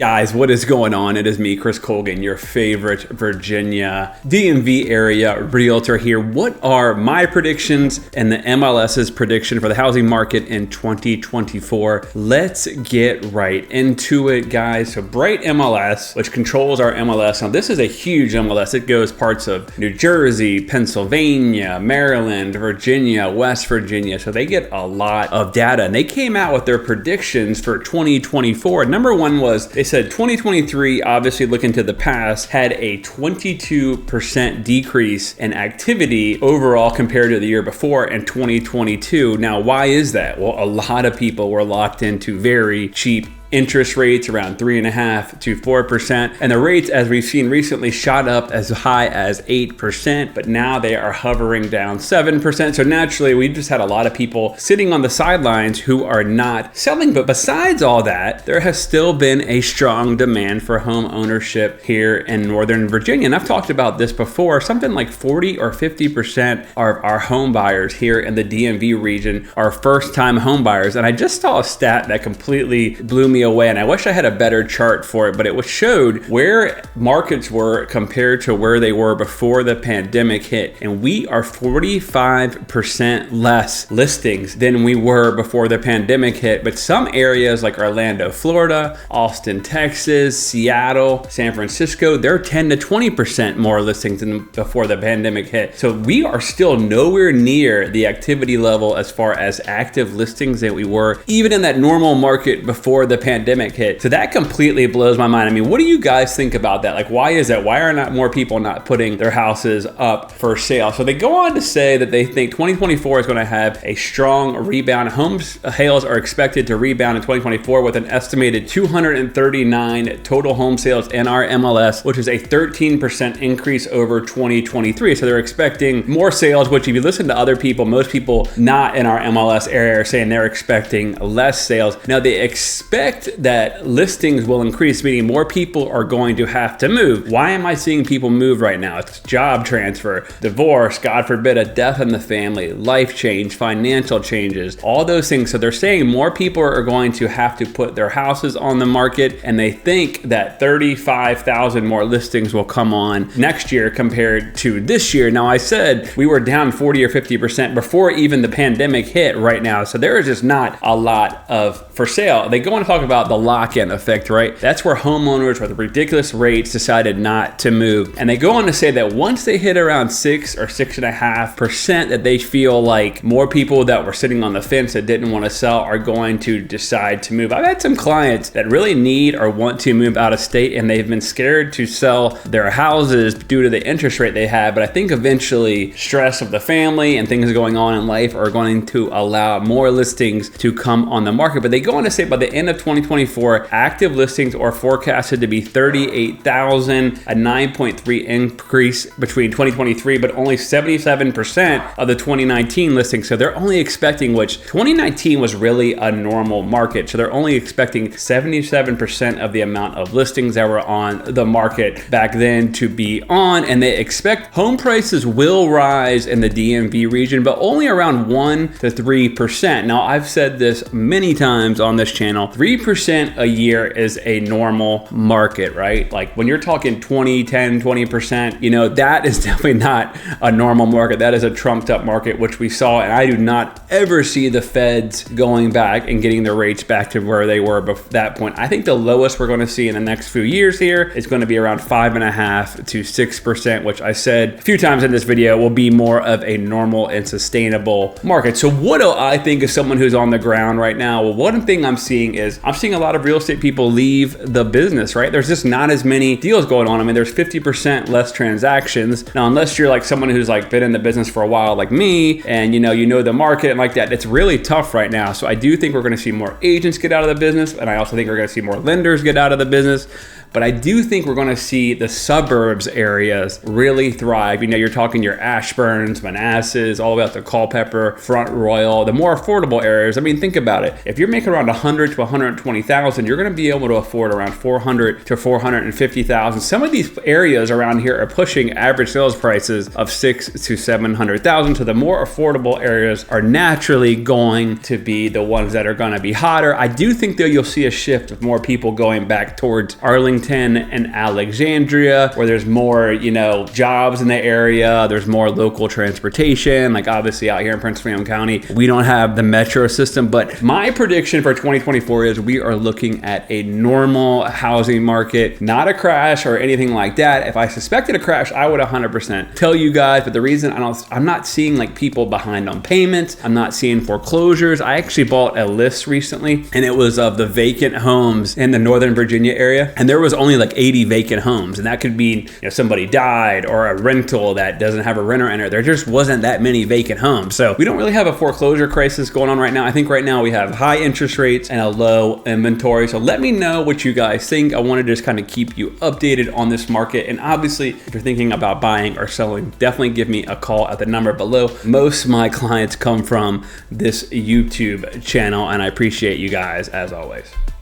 Guys, what is going on? It is me, Chris Colgan, your favorite Virginia DMV area realtor here. What are my predictions and the MLS's prediction for the housing market in 2024? Let's get right into it, guys. So Bright MLS, which controls our MLS. Now, this is a huge MLS. It goes parts of New Jersey, Pennsylvania, Maryland, Virginia, West Virginia. So they get a lot of data, and they came out with their predictions for 2024. Number one was, they said 2023, obviously looking to the past, had a 22% decrease in activity overall compared to the year before in 2022. Now, why is that? Well, a lot of people were locked into very cheap interest rates around 3.5% to 4%. And the rates, as we've seen recently, shot up as high as 8%, but now they are hovering down 7%. So naturally, we just had a lot of people sitting on the sidelines who are not selling. But besides all that, there has still been a strong demand for home ownership here in Northern Virginia. And I've talked about this before. Something like 40 or 50% of our home buyers here in the DMV region are first-time home buyers. And I just saw a stat that completely blew me away, and I wish I had a better chart for it, but it showed where markets were compared to where they were before the pandemic hit, and we are 45% less listings than we were before the pandemic hit. But some areas like Orlando, Florida, Austin, Texas, Seattle, San Francisco, they're 10 to 20% more listings than before the pandemic hit. So we are still nowhere near the activity level as far as active listings that we were even in that normal market before the pandemic hit. So that completely blows my mind. I mean, what do you guys think about that? Like, why is that? Why are not more people not putting their houses up for sale? So they go on to say that they think 2024 is going to have a strong rebound. Home sales are expected to rebound in 2024 with an estimated 239 total home sales in our MLS, which is a 13% increase over 2023. So they're expecting more sales, which if you listen to other people, most people not in our MLS area are saying they're expecting less sales. Now they expect that listings will increase, meaning more people are going to have to move. Why am I seeing people move right now? It's job transfer, divorce, God forbid, a death in the family, life change, financial changes, all those things. So they're saying more people are going to have to put their houses on the market, and they think that 35,000 more listings will come on next year compared to this year. Now, I said we were down 40 or 50% before even the pandemic hit right now. So there is just not a lot of for sale. They go on to talk about the lock-in effect, right? That's where homeowners with ridiculous rates decided not to move. And they go on to say that once they hit around 6 or 6.5%, that they feel like more people that were sitting on the fence that didn't want to sell are going to decide to move. I've had some clients that really need or want to move out of state, and they've been scared to sell their houses due to the interest rate they have. But I think eventually stress of the family and things going on in life are going to allow more listings to come on the market. But they go on to say by the end of 2024, active listings are forecasted to be 38,000, a 9.3 increase between 2023, but only 77% of the 2019 listings. So they're only expecting, which 2019 was really a normal market. So they're only expecting 77% of the amount of listings that were on the market back then to be on. And they expect home prices will rise in the DMV region, but only around 1 to 3%. Now, I've said this many times on this channel, 3% a year is a normal market, right? Like when you're talking 20, 10, 20%, you know, that is definitely not a normal market. That is a trumped up market, which we saw. And I do not ever see the feds going back and getting their rates back to where they were before that point. I think the lowest we're going to see in the next few years here is going to be around 5.5% to 6%, which I said a few times in this video will be more of a normal and sustainable market. So what do I think as someone who's on the ground right now? Well, one thing I'm seeing is I'm seeing a lot of real estate people leave the business, right? There's just not as many deals going on. I mean, there's 50% less transactions. Now, unless you're like someone who's like been in the business for a while like me, and you know the market and like that, it's really tough right now. So I do think we're going to see more agents get out of the business, and I also think we're going to see more lenders get out of the business. But I do think we're going to see the suburbs areas really thrive. You know, you're talking your Ashburns, Manassas, all the way up to Culpeper, Front Royal, the more affordable areas. I mean, think about it. If you're making around $100,000 to $420,000, you're going to be able to afford around $400 to $450,000. Some of these areas around here are pushing average sales prices of $600,000 to $700,000. So the more affordable areas are naturally going to be the ones that are going to be hotter. I do think though you'll see a shift of more people going back towards Arlington and Alexandria, where there's more, jobs in the area. There's more local transportation. Like obviously out here in Prince William County, we don't have the metro system, but my prediction for 2024 is we are looking at a normal housing market, not a crash or anything like that. If I suspected a crash, I would 100% tell you guys, but the reason I'm not seeing like people behind on payments, I'm not seeing foreclosures. I actually bought a list recently and it was of the vacant homes in the Northern Virginia area, and there was only like 80 vacant homes, and that could mean somebody died or a rental that doesn't have a renter in it. There just wasn't that many vacant homes. So we don't really have a foreclosure crisis going on right now. I think right now we have high interest rates and a low inventory. So let me know what you guys think. I want to just kind of keep you updated on this market. And obviously, if you're thinking about buying or selling, definitely give me a call at the number below. Most of my clients come from this YouTube channel, and I appreciate you guys as always.